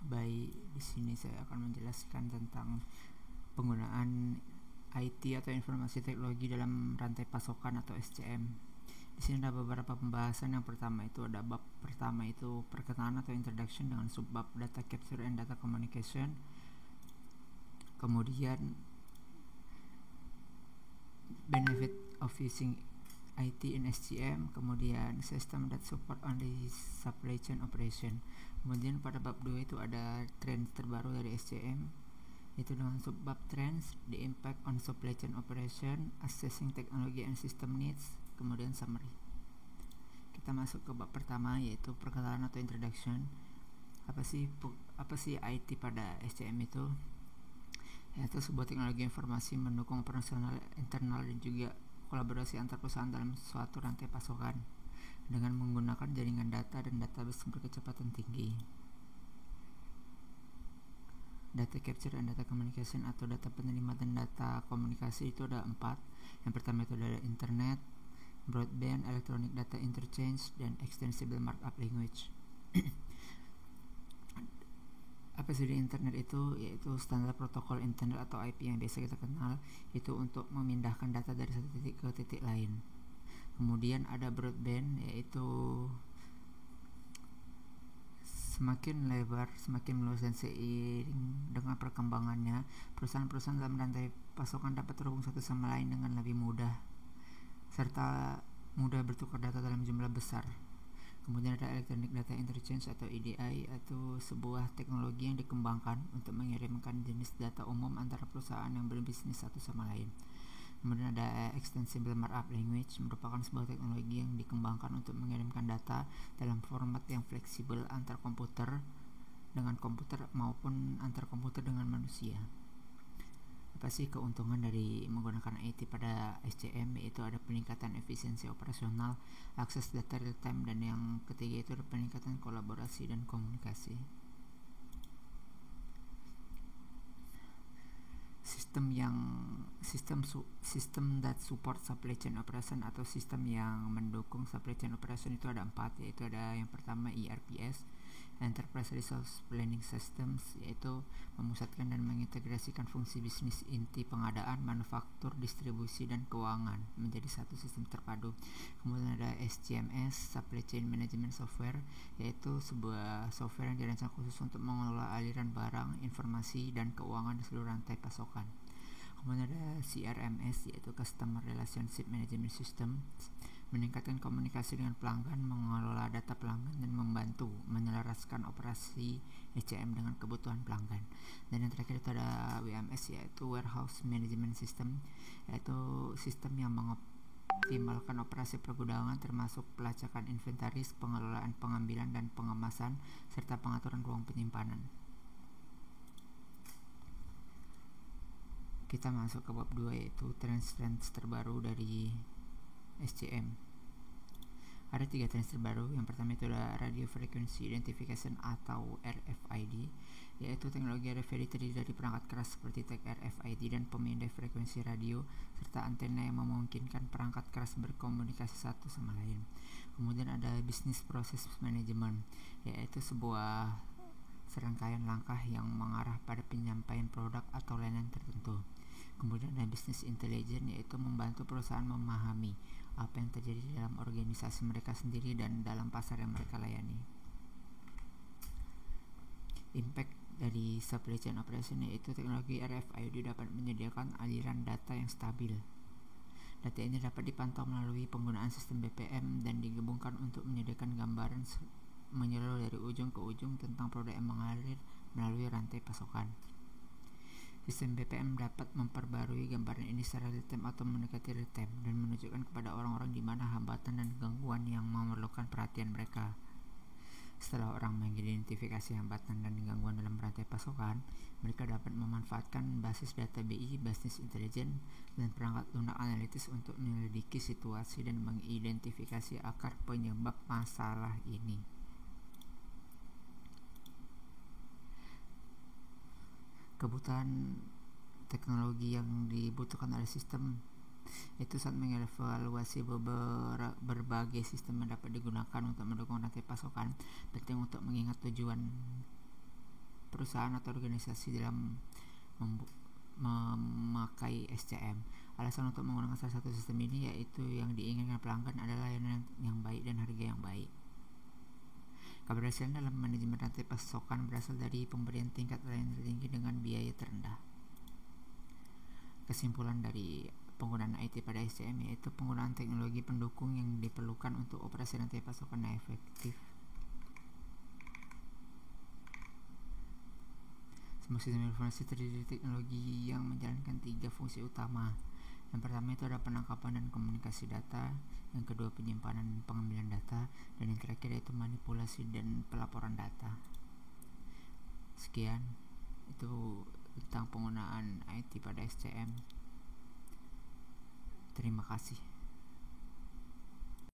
Baik, di sini saya akan menjelaskan tentang penggunaan IT atau informasi teknologi dalam rantai pasokan atau SCM. Di sini ada beberapa pembahasan. Yang pertama itu ada bab pertama itu perkenalan atau introduction dengan subbab data capture and data communication. Kemudian benefit of using IT in SCM, kemudian system that support only supply chain operation. Kemudian pada bab 2 itu ada trend terbaru dari SCM, itu dengan subbab trends, the impact on supply chain operation, assessing technology and system needs, kemudian summary. Kita masuk ke bab pertama yaitu perkenalan atau introduction. Apa sih IT pada SCM itu? Yaitu sebuah teknologi informasi mendukung operasional internal dan juga kolaborasi antar perusahaan dalam suatu rantai pasokan dengan menggunakan jaringan data dan database berkecepatan tinggi. Data capture and data communication atau data penerima dan data komunikasi itu ada 4. Yang pertama itu ada internet, broadband, electronic data interchange, dan extensible markup language. Apa sih di internet itu? Yaitu standar protokol internet atau IP yang biasa kita kenal, itu untuk memindahkan data dari satu titik ke titik lain. Kemudian ada broadband, yaitu semakin lebar, semakin meluas dan seiring dengan perkembangannya, perusahaan-perusahaan dalam rantai pasokan dapat terhubung satu sama lain dengan lebih mudah serta mudah bertukar data dalam jumlah besar. Kemudian ada electronic data interchange atau EDI, atau sebuah teknologi yang dikembangkan untuk mengirimkan jenis data umum antara perusahaan yang berbisnis satu sama lain. Kemudian ada extensible markup language, merupakan sebuah teknologi yang dikembangkan untuk mengirimkan data dalam format yang fleksibel antar komputer dengan komputer maupun antar komputer dengan manusia. Apa sih keuntungan dari menggunakan IT pada SCM? Yaitu ada peningkatan efisiensi operasional, akses data real time, dan yang ketiga itu ada peningkatan kolaborasi dan komunikasi. Sistem that support supply chain operation atau sistem yang mendukung supply chain operation itu ada 4, yaitu ada yang pertama ERPS, Enterprise Resource Planning Systems, yaitu memusatkan dan mengintegrasikan fungsi bisnis inti pengadaan, manufaktur, distribusi, dan keuangan menjadi satu sistem terpadu. Kemudian ada SCMS, Supply Chain Management Software, yaitu sebuah software yang dirancang khusus untuk mengelola aliran barang, informasi, dan keuangan di seluruh rantai pasokan. Kemudian ada CRMS, yaitu Customer Relationship Management System, meningkatkan komunikasi dengan pelanggan, mengelola data pelanggan, dan membantu menyelaraskan operasi SCM dengan kebutuhan pelanggan. Dan yang terakhir itu ada WMS, yaitu Warehouse Management System, yaitu sistem yang mengoptimalkan operasi pergudangan termasuk pelacakan inventaris, pengelolaan pengambilan dan pengemasan, serta pengaturan ruang penyimpanan. Kita masuk ke bab 2 yaitu trends terbaru dari SCM. Ada 3 trends terbaru. Yang pertama itu ada Radio Frequency Identification atau RFID, yaitu teknologi RFID terdiri dari perangkat keras seperti tag RFID dan pemindai frekuensi radio serta antena yang memungkinkan perangkat keras berkomunikasi satu sama lain. Kemudian ada Business Process Management, yaitu sebuah serangkaian langkah yang mengarah pada penyampaian produk atau layanan tertentu. Kemudian ada Business Intelligence, yaitu membantu perusahaan memahami apa yang terjadi dalam organisasi mereka sendiri dan dalam pasar yang mereka layani. Impact dari supply chain operation, yaitu teknologi RFID dapat menyediakan aliran data yang stabil. Data ini dapat dipantau melalui penggunaan sistem BPM dan digabungkan untuk menyediakan gambaran menyeluruh dari ujung ke ujung tentang produk yang mengalir melalui rantai pasokan. Sistem BPM dapat memperbarui gambaran ini secara real time atau mendekati real time dan menunjukkan kepada orang-orang di mana hambatan dan gangguan yang memerlukan perhatian mereka. Setelah orang mengidentifikasi hambatan dan gangguan dalam rantai pasokan, mereka dapat memanfaatkan basis data BI, Business Intelligence, dan perangkat lunak analitis untuk menyelidiki situasi dan mengidentifikasi akar penyebab masalah ini. Kebutuhan teknologi yang dibutuhkan oleh sistem itu saat mengevaluasi berbagai sistem yang dapat digunakan untuk mendukung rantai pasokan, penting untuk mengingat tujuan perusahaan atau organisasi dalam memakai SCM. Alasan untuk menggunakan salah satu sistem ini yaitu yang diinginkan pelanggan adalah layanan yang baik dan harga yang baik. Keberhasilan dalam manajemen rantai pasokan berasal dari pemberian tingkat layanan tertinggi dengan biaya terendah. Kesimpulan dari penggunaan IT pada SCM yaitu penggunaan teknologi pendukung yang diperlukan untuk operasi rantai pasokan yang efektif. Semua sistem informasi terdiri dari teknologi yang menjalankan 3 fungsi utama. Yang pertama itu ada penangkapan dan komunikasi data, yang kedua penyimpanan dan pengambilan data, dan yang terakhir yaitu manipulasi dan pelaporan data. Sekian itu tentang penggunaan IT pada SCM. Terima kasih.